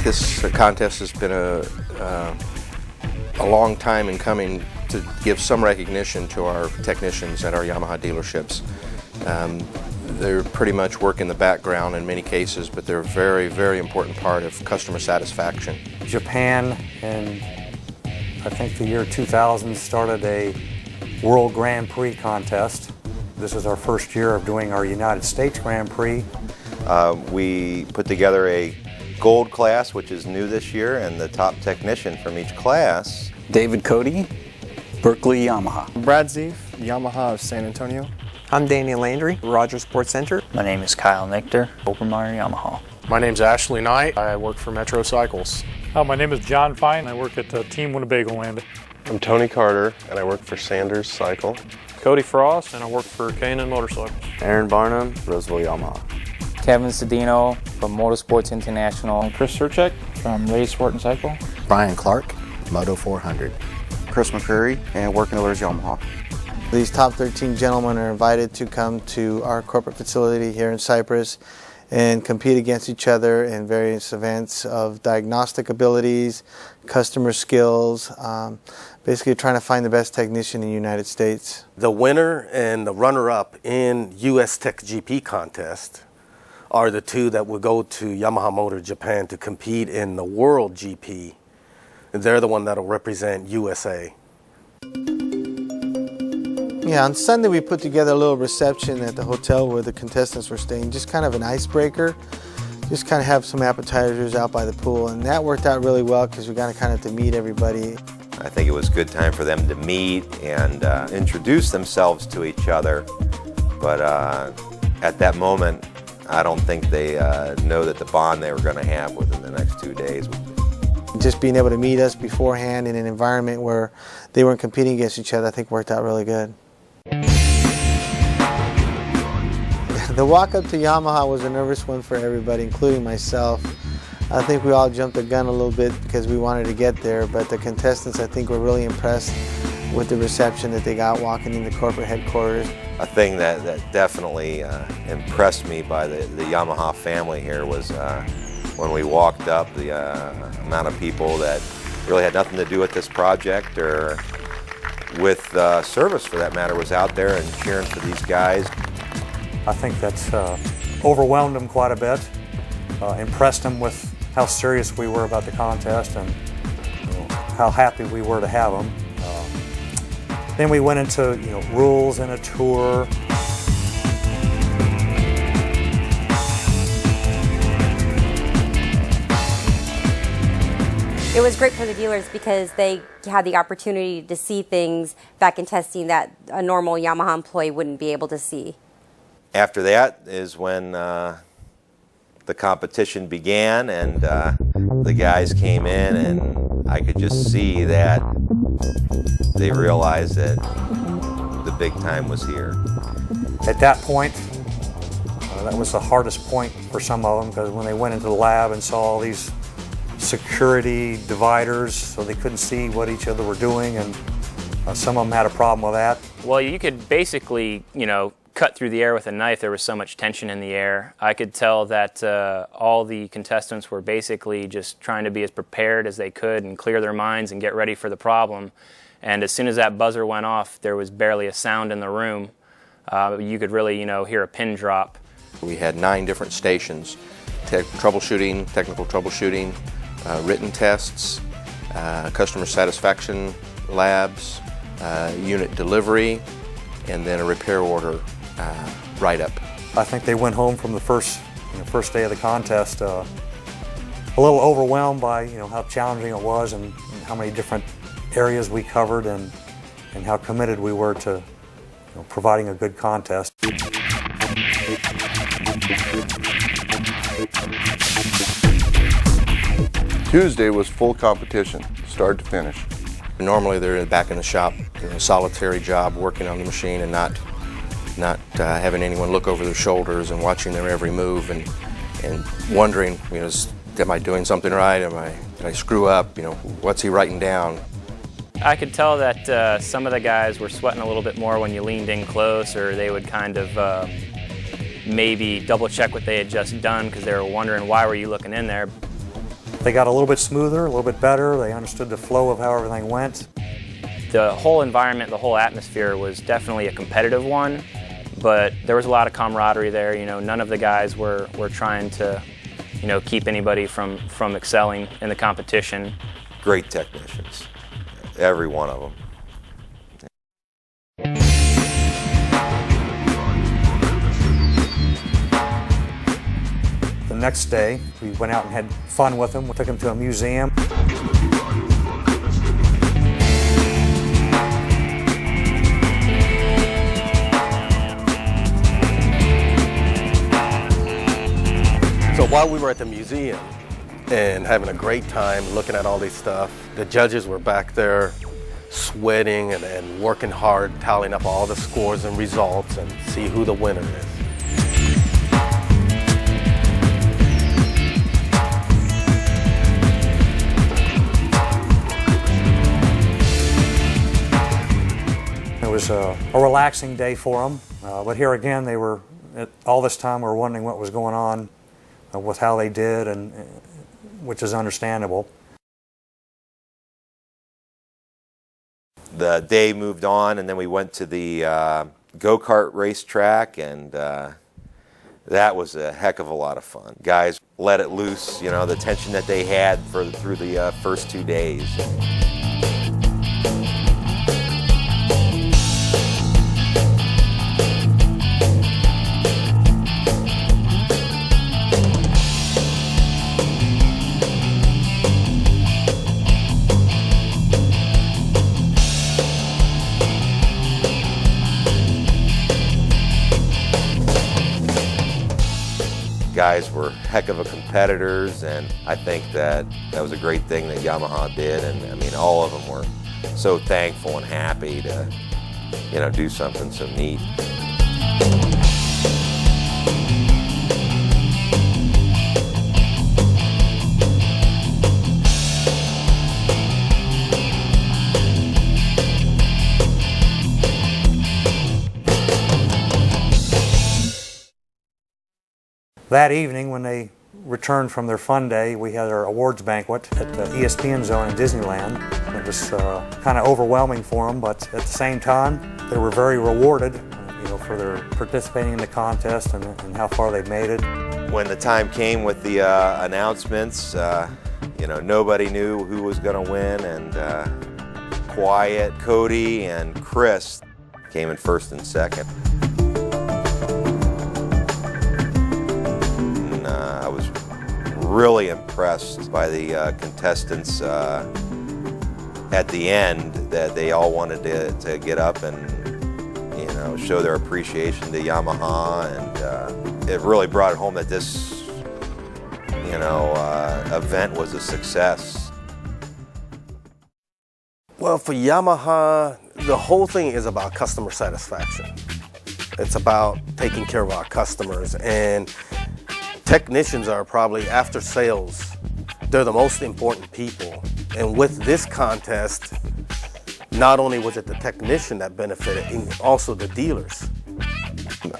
This contest has been a long time in coming to give some recognition to our technicians at our Yamaha dealerships. They're pretty much work in the background in many cases, but they're a very, very important part of customer satisfaction. Japan in, I think, the year 2000 started a World Grand Prix contest. This is our first year of doing our United States Grand Prix. We put together a gold class, which is new this year, and the top technician from each class. David Cody, Berkeley Yamaha. Brad Zeef, Yamaha of San Antonio. I'm Daniel Landry, Rogers Sports Center. My name is Kyle Nichter, Obermeyer Yamaha. My name's Ashley Knight. I work for Metro Cycles. My name is John Fine. I work at Team Winnebago Land. I'm Tony Carter, and I work for Sanders Cycle. Cody Frost, and I work for K&N Motorcycles. Aaron Barnum, Roseville Yamaha. Kevin Cedino from Motorsports International. I'm Chris Surchek from Race Sport and Cycle. Brian Clark, Moto 400. Chris McCreary, and Working Oilers Yamaha. These top 13 gentlemen are invited to come to our corporate facility here in Cypress and compete against each other in various events of diagnostic abilities, customer skills, basically trying to find the best technician in the United States. The winner and the runner-up in US Tech GP contest are the two that will go to Yamaha Motor Japan to compete in the World GP. They're the one that'll represent USA. Yeah, on Sunday we put together a little reception at the hotel where the contestants were staying, just kind of an icebreaker, just kind of have some appetizers out by the pool, and that worked out really well because we got kind of to meet everybody. I think it was a good time for them to meet and introduce themselves to each other, but at that moment, I don't think they know that the bond they were going to have within the next 2 days. Just being able to meet us beforehand in an environment where they weren't competing against each other, I think worked out really good. The walk up to Yamaha was a nervous one for everybody, including myself. I think we all jumped the gun a little bit because we wanted to get there, but the contestants, I think, were really impressed with the reception that they got walking into corporate headquarters. A thing that definitely impressed me by the Yamaha family here was when we walked up, the amount of people that really had nothing to do with this project or with service for that matter was out there and cheering for these guys. I think that's overwhelmed them quite a bit, impressed them with how serious we were about the contest and how happy we were to have them. Then we went into rules and a tour. It was great for the dealers because they had the opportunity to see things back in testing that a normal Yamaha employee wouldn't be able to see. After that is when the competition began and the guys came in, and I could just see that they realized that the big time was here. At that point, that was the hardest point for some of them, because when they went into the lab and saw all these security dividers so they couldn't see what each other were doing, and some of them had a problem with that. Well, you could basically, cut through the air with a knife. There was so much tension in the air. I could tell that all the contestants were basically just trying to be as prepared as they could and clear their minds and get ready for the problem. And as soon as that buzzer went off, there was barely a sound in the room. You could really, hear a pin drop. We had 9 different stations: technical troubleshooting, written tests, customer satisfaction labs, unit delivery, and then a repair order write-up. I think they went home from the first day of the contest a little overwhelmed by how challenging it was and how many different areas we covered and how committed we were to providing a good contest. Tuesday was full competition, start to finish. Normally they're back in the shop doing a solitary job, working on the machine and not having anyone look over their shoulders and watching their every move and wondering, am I doing something right? Did I screw up? What's he writing down? I could tell that some of the guys were sweating a little bit more when you leaned in close, or they would kind of maybe double check what they had just done because they were wondering why were you looking in there. They got a little bit smoother, a little bit better. They understood the flow of how everything went. The whole environment, the whole atmosphere was definitely a competitive one, but there was a lot of camaraderie there. None of the guys were trying to, keep anybody from excelling in the competition. Great technicians, every one of them. The next day, we went out and had fun with them. We took them to a museum. So while we were at the museum and having a great time looking at all this stuff, the judges were back there sweating and working hard, tallying up all the scores and results and see who the winner is. It was a relaxing day for them, but here again, they were, all this time we were wondering what was going on with how they did, and which is understandable. The day moved on, and then we went to the go-kart racetrack, and that was a heck of a lot of fun. Guys let it loose, the tension that they had through the first 2 days. Guys were heck of a competitors, and I think that was a great thing that Yamaha did, and all of them were so thankful and happy to do something so neat. That evening, when they returned from their fun day, we had our awards banquet at the ESPN Zone in Disneyland. It was kind of overwhelming for them, but at the same time, they were very rewarded, for their participating in the contest and how far they've made it. When the time came with the announcements, nobody knew who was going to win, and Quiet, Cody, and Chris came in first and second. I was really impressed by the contestants at the end, that they all wanted to get up and show their appreciation to Yamaha, and it really brought home that this event was a success. Well, for Yamaha, the whole thing is about customer satisfaction. It's about taking care of our customers, and technicians are probably, after sales, they're the most important people. And with this contest, not only was it the technician that benefited, also the dealers.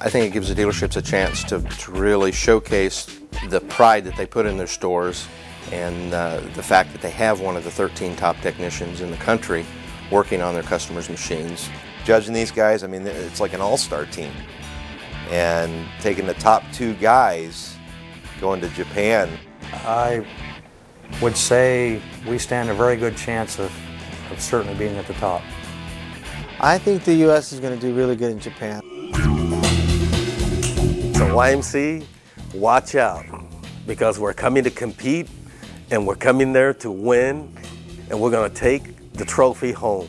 I think it gives the dealerships a chance to really showcase the pride that they put in their stores, and the fact that they have one of the 13 top technicians in the country working on their customers' machines. Judging these guys, it's like an all-star team. And taking the top 2 guys going to Japan. I would say we stand a very good chance of certainly being at the top. I think the U.S. is going to do really good in Japan. So YMC, watch out, because we're coming to compete, and we're coming there to win, and we're going to take the trophy home.